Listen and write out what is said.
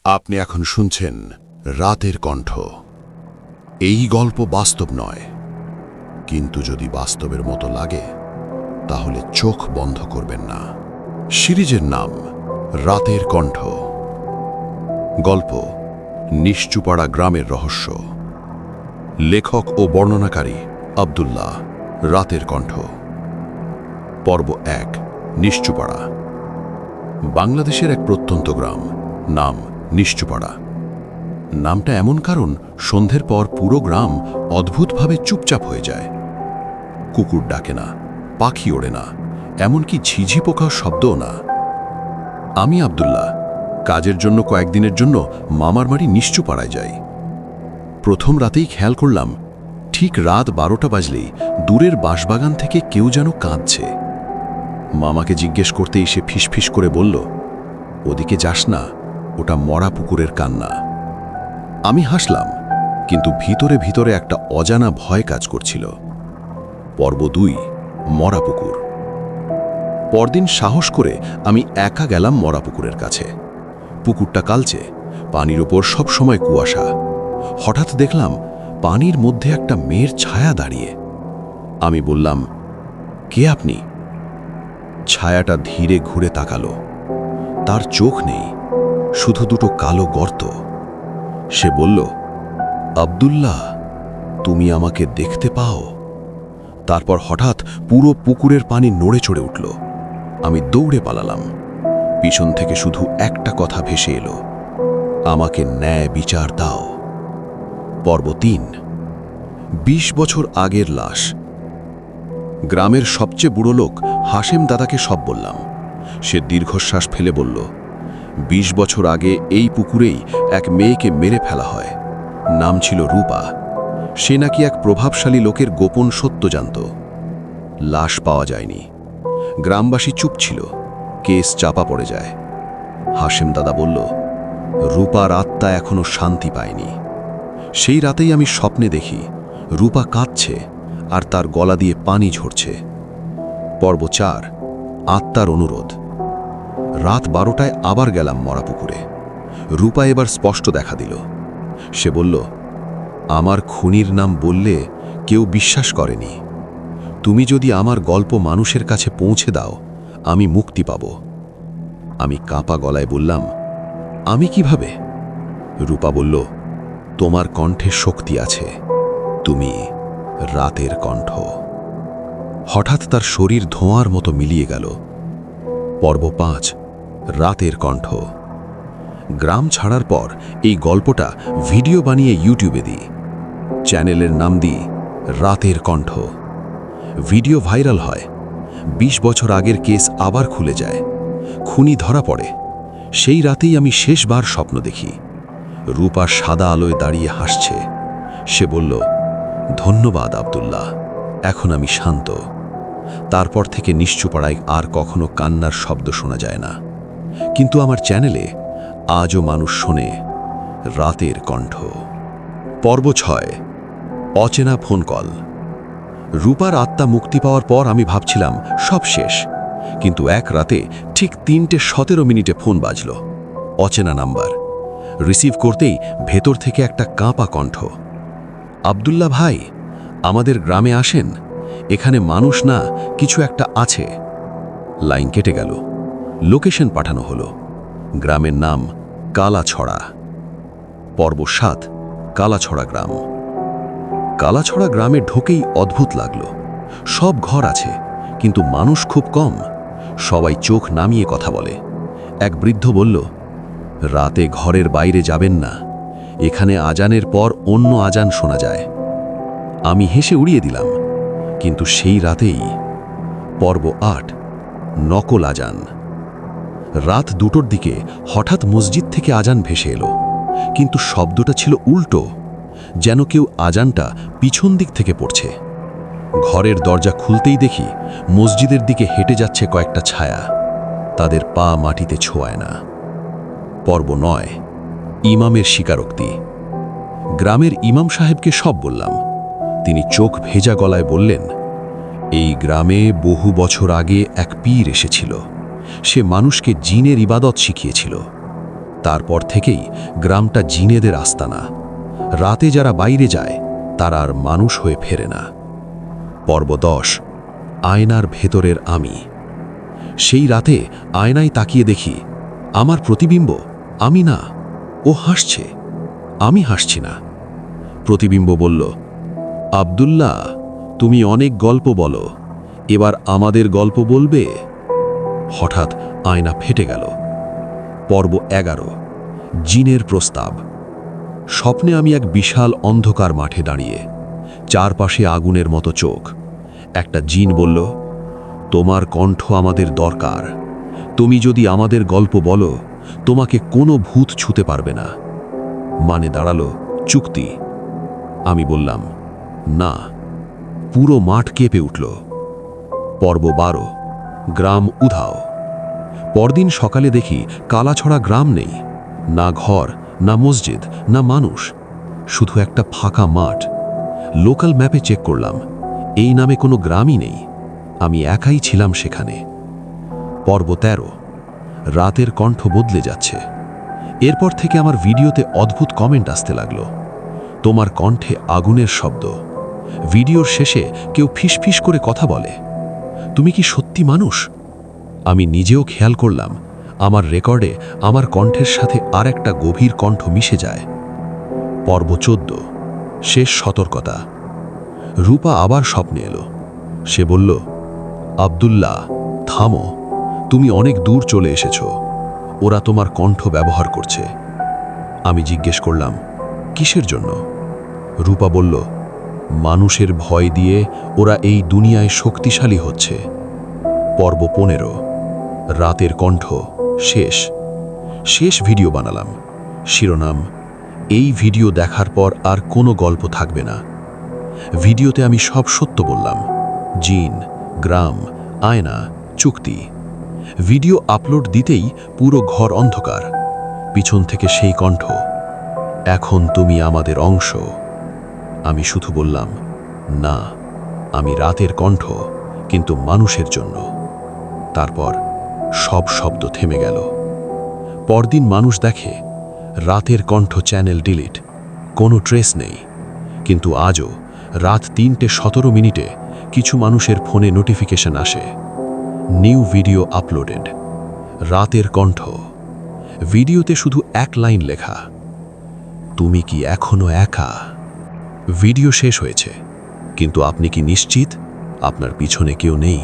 আপনি এখন শুনছেন রাতের কণ্ঠ। এই গল্প বাস্তব নয়, কিন্তু যদি বাস্তবের মতো লাগে তাহলে চোখ বন্ধ করবেন না। সিরিজের নাম রাতের কণ্ঠ। গল্প নিশ্চুপাড়া গ্রামের রহস্য। লেখক ও বর্ণনাকারী আব্দুল্লাহ। রাতের কণ্ঠ। পর্ব ১। নিশ্চুপাড়া। বাংলাদেশের এক প্রত্যন্ত গ্রাম, নাম নিশ্চুপাড়া। নামটা এমন কারণ সন্ধ্যের পর পুরো গ্রাম অদ্ভুতভাবে চুপচাপ হয়ে যায়। কুকুর ডাকে না, পাখি ওড়ে না, এমনকি ঝিঝি পোকার শব্দও না। আমি আব্দুল্লাহ কাজের জন্য কয়েকদিনের জন্য মামার বাড়ি নিশ্চুপাড়ায় যাই। প্রথম রাতেই খেয়াল করলাম, ঠিক রাত 12টা বাজলেই দূরের বাঁশবাগান থেকে কেউ যেন কাঁদছে। মামাকে জিজ্ঞেস করতেই সে ফিসফিস করে বলল, ওদিকে যাস না, ওটা মরা পুকুরের কান্না। আমি হাসলাম, কিন্তু ভিতরে ভিতরে একটা অজানা ভয় কাজ করছিল। পর্ব ২। মরা পুকুর। পরদিন সাহস করে আমি একা গেলাম মরা পুকুরের কাছে। পুকুরটা কালচে, পানির ওপর সবসময় কুয়াশা। হঠাৎ দেখলাম পানির মধ্যে একটা মেয়ের ছায়া দাঁড়িয়ে। আমি বললাম, কে আপনি? ছায়াটা ধীরে ঘুরে তাকালো। তার চোখ নেই, শুধু দুটো কালো গর্ত। সে বলল, আব্দুল্লাহ, তুমি আমাকে দেখতে পাও? তারপর হঠাৎ পুরো পুকুরের পানি নড়ে চড়ে উঠল। আমি দৌড়ে পালালাম। পিছন থেকে শুধু একটা কথা ভেসে এলো, আমাকে ন্যায় বিচার দাও। পর্ব ৩। ২০ বছর আগের লাশ। গ্রামের সবচেয়ে বুড়ো লোক হাশেম দাদাকে সব বললাম। সে দীর্ঘশ্বাস ফেলে বলল, ২০ বছর আগে এই পুকুরেই এক মেয়েকে মেরে ফেলা হয়। নাম ছিল রূপা। সে নাকি এক প্রভাবশালী লোকের গোপন সত্য জানত। লাশ পাওয়া যায়নি। গ্রামবাসী চুপ ছিল। কেস চাপা পড়ে যায়। হাশেম দাদা বলল, রূপার আত্মা এখনো শান্তি পায়নি। সেই রাতেই আমি স্বপ্নে দেখি রূপা কাঁদছে আর তার গলা দিয়ে পানি ঝরছে। পর্ব ৪। আত্মার অনুরোধ। রাত 12টায় আবার গেলাম মরা পুকুরে। রূপা এবার স্পষ্ট দেখা দিল। সে বলল, আমার খুনির নাম বললে কেউ বিশ্বাস করেনি। তুমি যদি আমার গল্প মানুষের কাছে পৌঁছে দাও, আমি মুক্তি পাব। আমি কাঁপা গলায় বললাম, আমি কিভাবে? রূপা বলল, তোমার কণ্ঠে শক্তি আছে, তুমি রাতের কণ্ঠ। হঠাৎ তার শরীর ধোঁয়ার মতো মিলিয়ে গেল। পর্ব ৫। রাতের কণ্ঠ। গ্রাম ছাড়ার পর এই গল্পটা ভিডিও বানিয়ে ইউটিউবে দিই। চ্যানেলের নাম দিই রাতের কণ্ঠ। ভিডিও ভাইরাল হয়। ২০ বছর আগের কেস আবার খুলে যায়। খুনি ধরা পড়ে। সেই রাতেই আমি শেষবার স্বপ্ন দেখি রূপা সাদা আলোয় দাঁড়িয়ে হাসছে। সে বলল, ধন্যবাদ আব্দুল্লাহ, এখন আমি শান্ত। তারপর থেকে নিশ্চুপাড়ায় আর কখনো কান্নার শব্দ শোনা যায় না। কিন্তু আমার চ্যানেলে আজও মানুষ শোনে রাতের কণ্ঠ। পর্ব ৬। অচেনা ফোন কল। রূপার আত্মা মুক্তি পাওয়ার পর আমি ভাবছিলাম সব শেষ, কিন্তু এক রাতে ঠিক ৩:১৭ ফোন বাজল। অচেনা নাম্বার। রিসিভ করতেই ভেতর থেকে একটা কাঁপা কণ্ঠ, আব্দুল্লাহ ভাই, আমাদের গ্রামে আসেন, এখানে মানুষ না কিছু একটা আছে। লাইন কেটে গেল। লোকেশন পাঠানো হলো। গ্রামের নাম কালাছড়া। পর্ব ৭। কালাছড়া গ্রাম। কালাছড়া গ্রামে ঢোকেই অদ্ভুত লাগলো। সব ঘর আছে, কিন্তু মানুষ খুব কম। সবাই চোখ নামিয়ে কথা বলে। এক বৃদ্ধ বলল, রাতে ঘরের বাইরে যাবেন না, এখানে আজানের পর অন্য আজান শোনা যায়। আমি হেসে উড়িয়ে দিলাম, কিন্তু সেই রাতেই। পর্ব ৮। নকল আজান। রাত ২টোর দিকে হঠাৎ মসজিদ থেকে আজান ভেসে এলো, কিন্তু শব্দটা ছিল উল্টো, যেন কেউ আজানটা পিছন দিক থেকে পড়ছে। ঘরের দরজা খুলতেই দেখি মসজিদের দিকে হেঁটে যাচ্ছে কয়েকটা ছায়া। তাদের পা মাটিতে ছোঁয়ায় না। পর্ব ৯। ইমামের স্বীকারোক্তি। গ্রামের ইমাম সাহেবকে সব বললাম। তিনি চোখ ভেজা গলায় বললেন, এই গ্রামে বহু বছর আগে এক পীর এসেছিল। সে মানুষকে জিনের ইবাদত শিখিয়েছিল। তারপর থেকেই গ্রামটা জিনেদের আস্তানা। রাতে যারা বাইরে যায় তারা আর মানুষ হয়ে ফেরে না। পর্ব 10, আয়নার ভেতরের আমি। সেই রাতে আয়নায় তাকিয়ে দেখি আমার প্রতিবিম্ব আমি না, ও হাসছে, আমি হাসছি না। প্রতিবিম্ব বলল, আব্দুল্লাহ, তুমি অনেক গল্প বলো, এবার আমাদের গল্প বলবে? হঠাৎ আয়না ফেটে গেল। পর্ব 11, জিনের প্রস্তাব। স্বপ্নে আমি এক বিশাল অন্ধকার মাঠে দাঁড়িয়ে, চারপাশে আগুনের মতো চোখ। একটা জিন বলল, তোমার কণ্ঠ আমাদের দরকার। তুমি যদি আমাদের গল্প বলো, তোমাকে কোনো ভূত ছুঁতে পারবে না। মানে দাঁড়ালো চুক্তি। আমি বললাম, না। পুরো মাঠ কেঁপে উঠল। পর্ব 12, গ্রাম উধাও। পরদিন সকালে দেখি কালাছড়া গ্রাম নেই, না ঘর, না মসজিদ, না মানুষ, শুধু একটা ফাঁকা মাঠ। লোকাল ম্যাপে চেক করলাম, এই নামে কোনো গ্রামই নেই। আমি একাই ছিলাম সেখানে। পর্ব 13, রাতের কণ্ঠ বদলে যাচ্ছে। এরপর থেকে আমার ভিডিওতে অদ্ভুত কমেন্ট আসতে লাগলো। তোমার কণ্ঠে আগুনের শব্দ। ভিডিওর শেষে কেউ ফিসফিস করে কথা বলে, তুমি কি সত্যি মানুষ? আমি নিজেও খেয়াল করলাম আমার রেকর্ডে আমার কণ্ঠের সাথে আর একটা গভীর কণ্ঠ মিশে যায়। পর্ব 14, শেষ সতর্কতা। রূপা আবার স্বপ্নে এলো। সে বলল, আব্দুল্লাহ, থামো, তুমি অনেক দূর চলে এসেছো। ওরা তোমার কণ্ঠ ব্যবহার করছে। আমি জিজ্ঞেস করলাম, কিসের জন্য? রূপা বলল, মানুষের ভয় দিয়ে ওরা এই দুনিয়ায় শক্তিশালী হচ্ছে। পর্ব 15, রাতের কণ্ঠ শেষ। শেষ ভিডিও বানালাম। শিরোনাম, এই ভিডিও দেখার পর আর কোনো গল্প থাকবে না। ভিডিওতে আমি সব সত্য বললাম, জিন, গ্রাম, আয়না, চুক্তি। ভিডিও আপলোড দিতেই পুরো ঘর অন্ধকার। পিছন থেকে সেই কণ্ঠ, এখন তুমি আমাদের অংশ। আমি শুধু বললাম, না, আমি রাতের কণ্ঠ, কিন্তু মানুষের জন্য। তারপর সব শব্দ থেমে গেল। পরদিন মানুষ দেখে রাতের কণ্ঠ চ্যানেল ডিলিট, কোনো ট্রেস নেই। কিন্তু আজও রাত 3:17 কিছু মানুষের ফোনে নোটিফিকেশন আসে, নিউ ভিডিও আপলোডেড, রাতের কণ্ঠ। ভিডিওতে শুধু এক লাইন লেখা, তুমি কি এখনো একা? ভিডিও শেষ হয়েছে, কিন্তু আপনি কি নিশ্চিত আপনার পিছনে কেউ নেই?